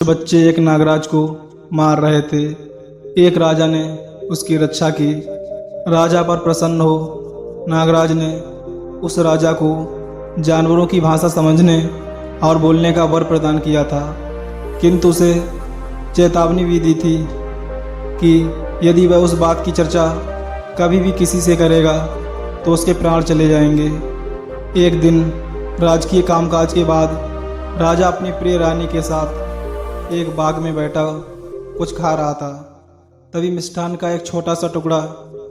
बच्चे एक नागराज को मार रहे थे। एक राजा ने उसकी रक्षा की। राजा पर प्रसन्न हो नागराज ने उस राजा को जानवरों की भाषा समझने और बोलने का वर प्रदान किया था, किंतु उसे चेतावनी भी दी थी कि यदि वह उस बात की चर्चा कभी भी किसी से करेगा तो उसके प्राण चले जाएंगे। एक दिन राजकीय कामकाज के बाद राजा अपनी प्रिय रानी के साथ एक बाग में बैठा कुछ खा रहा था। तभी मिष्ठान का एक छोटा सा टुकड़ा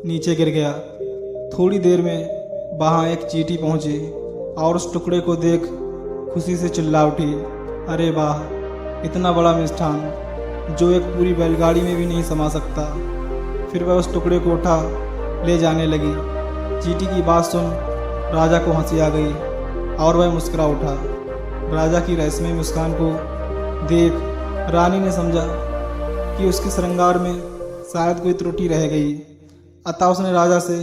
नीचे गिर गया। थोड़ी देर में वहाँ एक चींटी पहुँची और उस टुकड़े को देख खुशी से चिल्ला उठी, अरे वाह, इतना बड़ा मिष्ठान जो एक पूरी बैलगाड़ी में भी नहीं समा सकता। फिर वह उस टुकड़े को उठा ले जाने लगी। चींटी की बात सुन राजा को हंसी आ गई और वह मुस्कुरा उठा। राजा की रहस्यमय मुस्कान को देख रानी ने समझा कि उसके श्रृंगार में शायद कोई त्रुटि रह गई। अतः उसने राजा से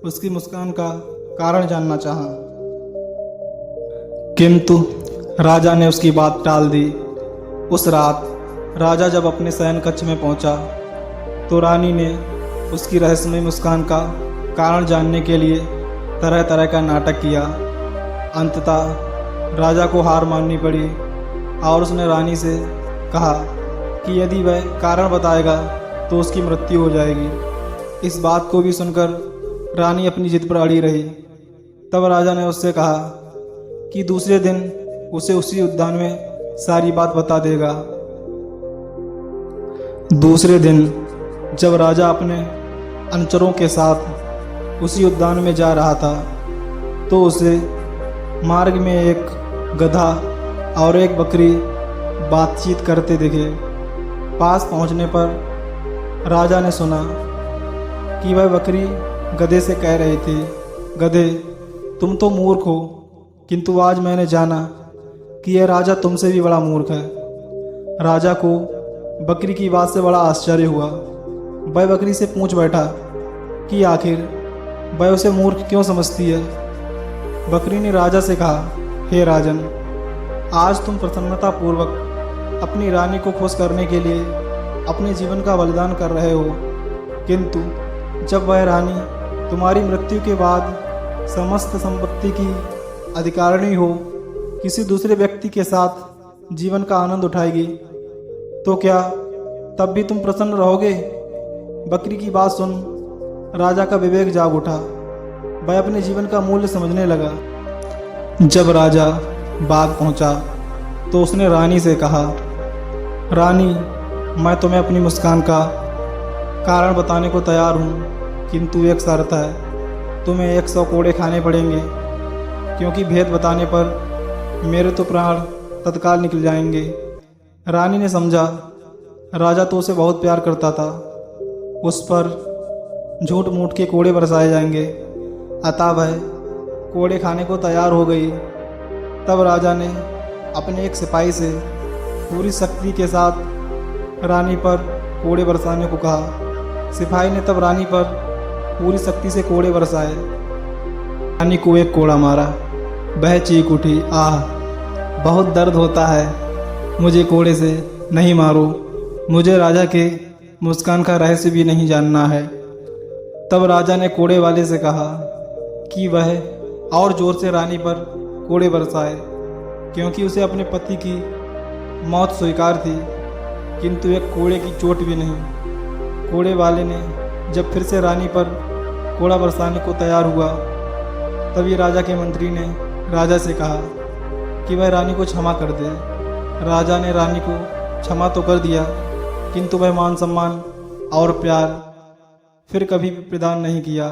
उसकी मुस्कान का कारण जानना चाहा, किंतु राजा ने उसकी बात टाल दी। उस रात राजा जब अपने शयन कक्ष में पहुंचा तो रानी ने उसकी रहस्यमय मुस्कान का कारण जानने के लिए तरह तरह का नाटक किया। अंततः राजा को हार माननी पड़ी और उसने रानी से कहा कि यदि वह कारण बताएगा तो उसकी मृत्यु हो जाएगी। इस बात को भी सुनकर रानी अपनी जिद पर अड़ी रही। तब राजा ने उससे कहा कि दूसरे दिन उसे उसी उद्यान में सारी बात बता देगा। दूसरे दिन जब राजा अपने अनुचरों के साथ उसी उद्यान में जा रहा था तो उसे मार्ग में एक गधा और एक बकरी बातचीत करते दिखे। पास पहुंचने पर राजा ने सुना कि वह बकरी गधे से कह रही थी, गधे, तुम तो मूर्ख हो, किंतु आज मैंने जाना कि यह राजा तुमसे भी बड़ा मूर्ख है। राजा को बकरी की बात से बड़ा आश्चर्य हुआ। वह बकरी से पूछ बैठा कि आखिर वह उसे मूर्ख क्यों समझती है। बकरी ने राजा से कहा, हे राजन, आज तुम प्रसन्नतापूर्वक अपनी रानी को खुश करने के लिए अपने जीवन का बलिदान कर रहे हो, किंतु जब वह रानी तुम्हारी मृत्यु के बाद समस्त संपत्ति की अधिकारिणी हो किसी दूसरे व्यक्ति के साथ जीवन का आनंद उठाएगी तो क्या तब भी तुम प्रसन्न रहोगे। बकरी की बात सुन राजा का विवेक जाग उठा। वह अपने जीवन का मूल्य समझने लगा। जब राजा बाग पहुंचा तो उसने रानी से कहा, रानी, मैं तुम्हें अपनी मुस्कान का कारण बताने को तैयार हूँ, किंतु एक शर्त है, तुम्हें 100 कोड़े खाने पड़ेंगे, क्योंकि भेद बताने पर मेरे तो प्राण तत्काल निकल जाएंगे। रानी ने समझा राजा तो उसे बहुत प्यार करता था, उस पर झूठ मूठ के कोड़े बरसाए जाएंगे। अतः वह कोड़े खाने को तैयार हो गई। तब राजा ने अपने एक सिपाही से पूरी शक्ति के साथ रानी पर कोड़े बरसाने को कहा। सिपाही ने तब रानी पर पूरी शक्ति से कोड़े बरसाए। रानी को एक कोड़ा मारा। वह चीख उठी, आह, बहुत दर्द होता है, मुझे कोड़े से नहीं मारो, मुझे राजा के मुस्कान का रहस्य भी नहीं जानना है। तब राजा ने कोड़े वाले से कहा कि वह और जोर से रानी पर कोड़े बरसाए, क्योंकि उसे अपने पति की मौत स्वीकार थी, किंतु एक कोड़े की चोट भी नहीं। कोड़े वाले ने जब फिर से रानी पर कोड़ा बरसाने को तैयार हुआ तभी राजा के मंत्री ने राजा से कहा कि वह रानी को क्षमा कर दे। राजा ने रानी को क्षमा तो कर दिया, किंतु वह मान सम्मान और प्यार फिर कभी भी प्रदान नहीं किया।